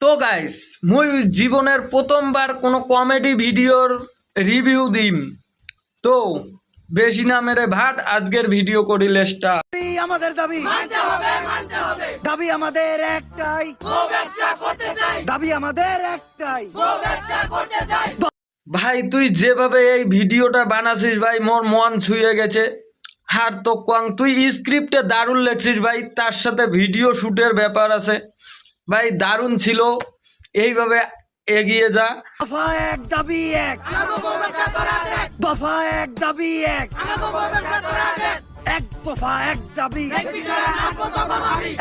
তো গাইস মুই জীবনের প্রথমবার কোনো কমেডি ভিডিওর রিভিউ দিম। তো বেশি না মেরে ভাট আজকের ভিডিও করিলে স্টার্ট। আমাদের দাবি দাবি আমাদের একটাই, দাবি আমাদের একটাই। ভাই তুই যেভাবে এই ভিডিওটা বানাছিস ভাই মোর মন ছুঁয়ে গেছে। আর তো কং তুই স্ক্রিপ্টে দারুণ লেখছিস ভাই, তার সাথে ভিডিও শুটের ব্যাপার আছে ভাই, দারুণ ছিল। এইভাবে এগিয়ে যা। দফা এক দাবি এক, দফা এক দাবি এক, এক দফা এক দাবি,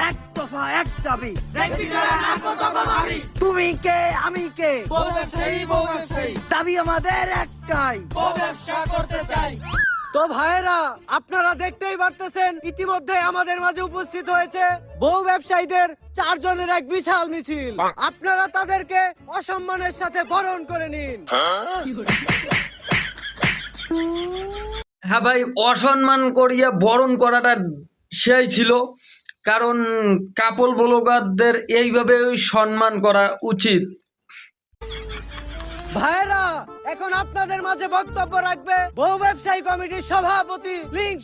এক দফা এক দাবি। তুমি কে আমি কে, দাবি আমাদের একটাই। তো ভাইয়েরা, আপনারা দেখতেই পারতেছেন ইতিমধ্যে আমাদের মাঝে উপস্থিত হয়েছে বহু ব্যবসায়ীদের 4 জনের এক বিশাল মিছিল। আপনারা তাদেরকে অসম্মানের সাথে বরণ করে নিন। হ্যাঁ ভাই, অসম্মান করিয়া বরণ করাটা সেই ছিল, কারণ কাপল ব্লগারদের এইভাবে সম্মান করা উচিত। ভাইয়েরা, এখন আপনাদের মাঝে বক্তব্য রাখবে বহু ব্যবসায়ী কমিটির সভাপতি লিঙ্ক।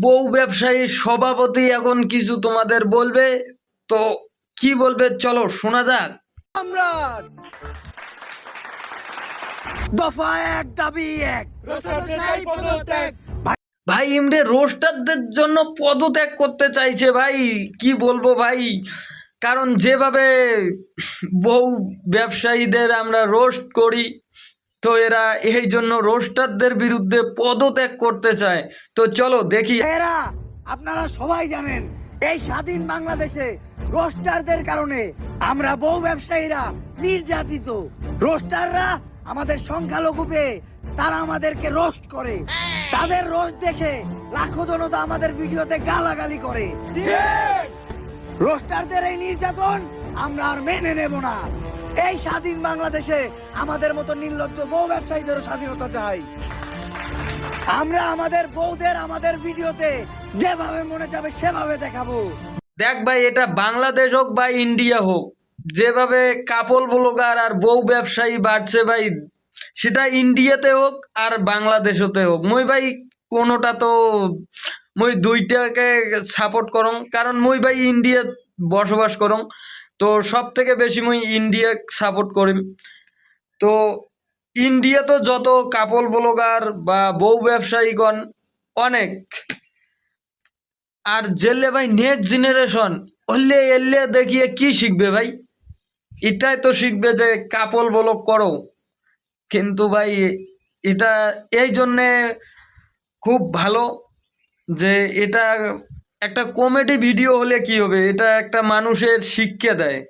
বউ ব্যবসায়ী সভাপতি এখন কিছু তোমাদের বলবে, তো কি বলবে চলো শোনা যাক। সম্রাট, দফা এক দাবি এক, ভাই ইমরে রোস্টারদের জন্য পদত্যাগ করতে চাইছে ভাই, কি বলবো ভাই, কারণ যেভাবে বউ ব্যবসায়ীদের আমরা রোস্ট করি, তো এরা এই জন্য রোস্টারদের বিরুদ্ধে পদত্যাগ করতে চায়। তো চলো দেখি। এরা আপনারা সবাই জানেন এই স্বাধীন বাংলাদেশে রোস্টারদের কারণে আমরা বহু ব্যবসায়ীরা নির্যাতিত। রোস্টাররা আমাদের সংখ্যালঘু পেয়ে তারা আমাদেরকে রোস্ট করে, তাদের রোস্ট দেখে লাখো জনতা আমাদের ভিডিওতে গালাগালি করে। রোস্টারদের এই নির্যাতন আমরা আর মেনে নেব না। এই স্বাধীন বাংলাদেশে আমাদের মতো নির্লজ্জ বহু ব্যবসায়ীদেরও স্বাধীনতা চাই। আমরা আমাদের বউদের আমাদের ভিডিওতে যেভাবে মনে যাবে সেভাবে দেখাবো। দেখ ভাই, এটা বাংলাদেশ হোক বা ইন্ডিয়া হোক, যেভাবে কাপল ব্লগার আর বউ ব্যবসায়ী বাড়ছে ভাই, সেটা ইন্ডিয়াতে হোক আর বাংলাদেশতে হোক, মুই ভাই কোনোটা তো মুই দুইটাকে সাপোর্ট করং, কারণ মুই ভাই ইন্ডিয়া বসবাস করং, তো সব থেকে বেশি মুই ইন্ডিয়া সাপোর্ট করিম। তো ইন্ডিয়া তো যত কাপল ব্লগার বা বউ ব্যবসায়ীগণ অনেক, আর জেলে ভাই নেক্সট জেনারেশন হলে এলে দেখিয়ে কি শিখবে ভাই, এটাই তো শিখবে যে কাপল ব্লগ করো। কিন্তু ভাই এটা এই জন্যে খুব ভালো যে এটা একটা কমেডি ভিডিও হলে কি হবে, এটা একটা মানুষের শিক্ষা দেয়।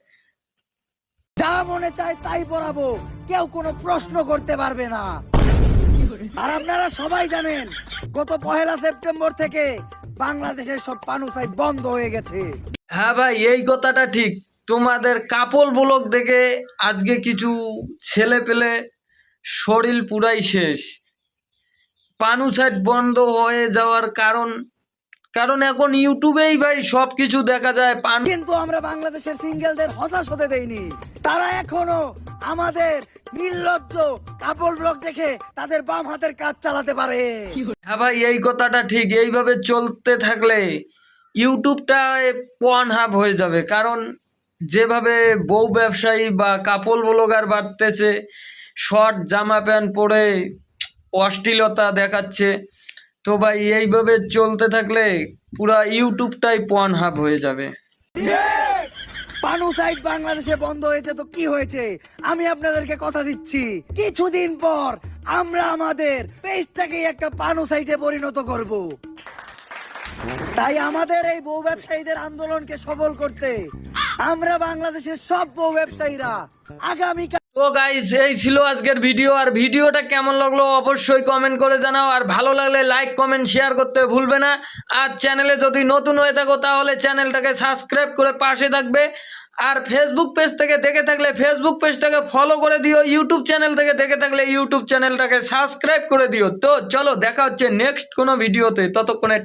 যা মনে চায় তাই পড়াবো, কেউ কোনো প্রশ্ন করতে পারবে না। আর আপনারা সবাই জানেন গত 1 সেপ্টেম্বর থেকে বাংলাদেশের সব পানু সাইট বন্ধ হয়ে গেছে। হ্যাঁ ভাই, এই কথাটা ঠিক। তোমাদের কাপল ব্লগ দেখে আজকে কিছু ছেলে পেলে শরীর পুরাই শেষ। পানু সাইট বন্ধ হয়ে যাওয়ার কারণ এখন ইউটিউবেই ভাই সব কিছু দেখা যায়। কিন্তু আমরা বাংলাদেশের সিঙ্গেলদের হতাশ হতে দেইনি। তারা এখনো আমাদের নির্লজ্জ কাপড় ব্লগ দেখে তাদের বাম হাতের কাজ চালাতে পারে। হ্যাঁ ভাই, এই কথাটা ঠিক। এইভাবে চলতে থাকলে ইউটিউবটা পন হাব হয়ে যাবে, কারণ যেভাবে বউ ব্যবসায়ী বা কাপল ব্লগার বাড়তেছে, শর্ট জামা প্যান্ট পরে অশ্লীলতা দেখাচ্ছে, তো ভাই এইভাবে চলতে থাকলে পুরা ইউটিউবটাই পন হাব হয়ে যাবে। পানু সাইট বাংলাদেশে বন্ধ হয়েছে তো কি হয়েছে, আমি আপনাদেরকে কথা দিচ্ছি কিছুদিন পর আমরা আমাদের পেজটাকে একটা পানু সাইটে পরিণত করব। তাই আমাদের এই বউ ব্যবসায়ীদের আন্দোলনকে সফল করতে আমরা বাংলাদেশের সব বউ ব্যবসায়ীরা আগামীকাল। তো গাইস, এই ছিল আজকের ভিডিও। আর ভিডিওটা কেমন লাগলো অবশ্যই কমেন্ট করে জানাও, আর ভালো লাগলে লাইক কমেন্ট শেয়ার করতে ভুলবে না। আর চ্যানেলে যদি নতুন হয়ে থাকো তাহলে চ্যানেলটাকে সাবস্ক্রাইব করে পাশে থাকবে। আর ফেসবুক পেজ থেকে দেখে থাকলে ফেসবুক পেজটাকে ফলো করে দিও, ইউটিউব চ্যানেল থেকে দেখে থাকলে ইউটিউব চ্যানেলটাকে সাবস্ক্রাইব করে দিও। তো চলো দেখা হচ্ছে নেক্সট কোনো ভিডিওতে, ততক্ষণে